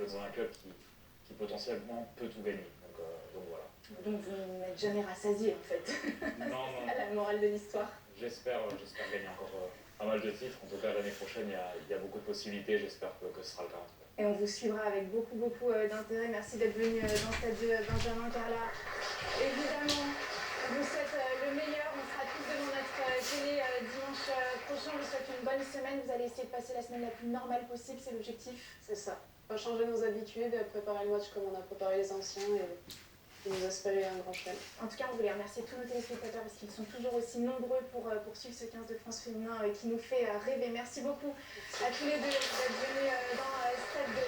êtes dans un club qui potentiellement peut tout gagner. Donc voilà. Donc vous n'êtes jamais rassasié en fait. Non, C'est ça la morale de l'histoire. J'espère gagner encore pas mal de titres. En tout cas, l'année prochaine, il y a beaucoup de possibilités. J'espère que ce sera le cas. Et on vous suivra avec beaucoup d'intérêt. Merci d'être venu dans Stade 2, Benjamin Carla. Évidemment, on vous souhaite le meilleur. On sera tous devant notre télé dimanche prochain. On vous souhaite une bonne semaine. Vous allez essayer de passer la semaine la plus normale possible. C'est l'objectif. C'est ça. On va changer nos habitudes, préparer le match comme on a préparé les anciens et nous espérer un grand chelem. En tout cas, on voulait remercier tous nos téléspectateurs parce qu'ils sont toujours aussi nombreux pour suivre ce 15 de France féminin qui nous fait rêver. Merci beaucoup à tous les deux d'être venus dans Stade 2.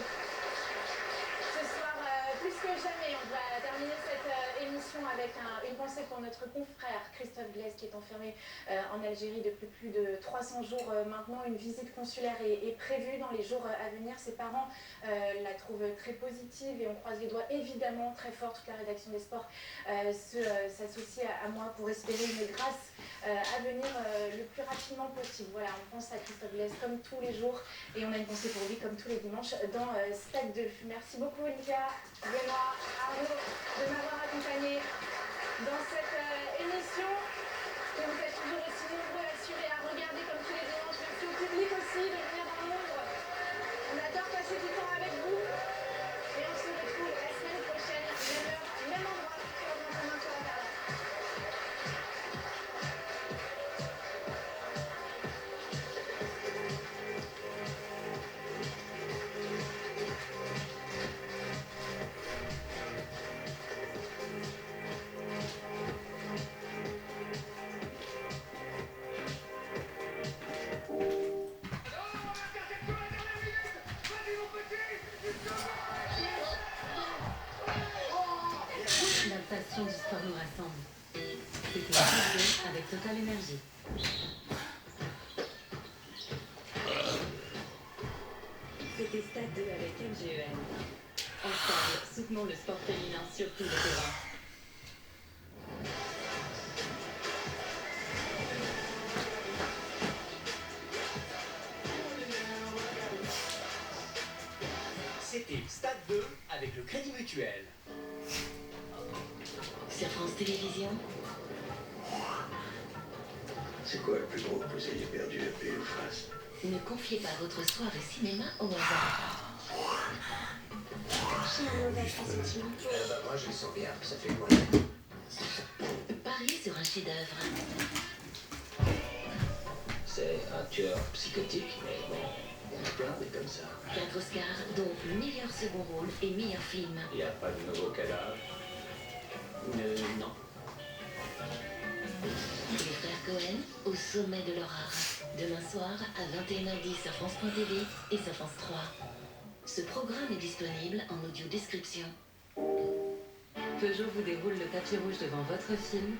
Ce soir, plus que jamais, on va terminer cette émission avec une pensée pour notre confrère Christophe Glaise qui est enfermé en Algérie depuis plus de 300 jours maintenant. Une visite consulaire est prévue dans les jours à venir. Ses parents la trouvent très positive et on croise les doigts évidemment très fort. Toute la rédaction des sports s'associe à moi pour espérer une grâce à venir le plus rapidement possible. Voilà, on pense à Christophe Glaise comme tous les jours et on a une pensée pour lui comme tous les dimanches dans Stade 2. Merci beaucoup Olivia, Benoît, Arnaud de m'avoir accompagné dans cette émission que vous êtes toujours aussi nombreux à suivre et à regarder comme tous les dimanches. Merci au public aussi de venir dans l'ombre. On adore passer du temps avec vous et on se retrouve la semaine prochaine, même heure, même endroit sur Benjamin sur la Carla. La passion du sport nous rassemble. C'était Stade 2 avec Total Énergie. C'était Stade 2 avec MGEN. Ensemble, soutenons le sport féminin sur tous les terrains. C'était Stade 2 avec le Crédit Mutuel. Sur France Télévisions, C'est quoi le plus gros que vous ayez perdu à payer ou face? ne confiez pas votre soirée cinéma au hasard. Moi je le sens bien, ça fait quoi? Pariez sur un chef-d'œuvre. C'est un tueur psychotique, mais bon, il y en a plein des comme ça. 4 Oscars, dont meilleur second rôle et meilleur film. Il n'y a pas de nouveau cadavre? Non. Les frères Cohen, au sommet de leur art. Demain soir à 21h10 sur France.tv et sur France 3. Ce programme est disponible en audio description. Peugeot vous déroule le tapis rouge devant votre film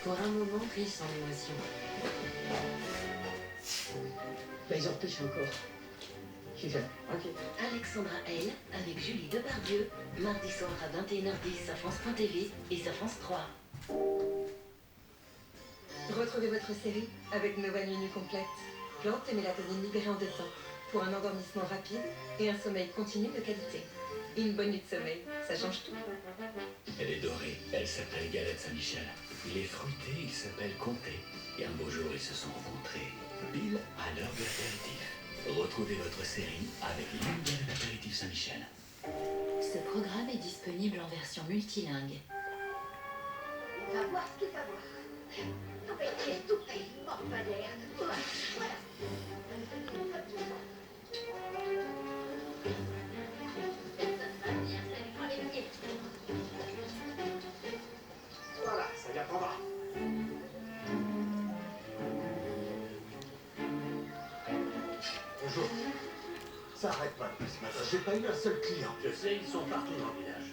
pour un moment riche en émotions. Ils ont repêché encore. Qui fait? Ok. Alexandra L avec Julie Depardieu, mardi soir à 21h10 sur France.tv et sur France 3. Retrouvez votre série avec Nova Nuit complète. Plantes et mélatonine libérées en 2 temps pour un endormissement rapide et un sommeil continu de qualité. Une bonne nuit de sommeil, ça change tout. Elle est dorée, elle s'appelle Galette Saint-Michel. Il est fruité, il s'appelle Comté. Et un beau jour, ils se sont rencontrés. Pile à l'heure de l'apéritif. Retrouvez votre série avec l'Une de l'apéritif Saint-Michel. Ce programme est disponible en version multilingue. On va voir ce qu'il va voir. Non mais qu'est-ce tout est mort balèze. Voilà. Voilà, ça vient prendre. Bonjour. Ça arrête pas depuis ce matin. J'ai pas eu un seul client. Je sais, ils sont partout dans le village.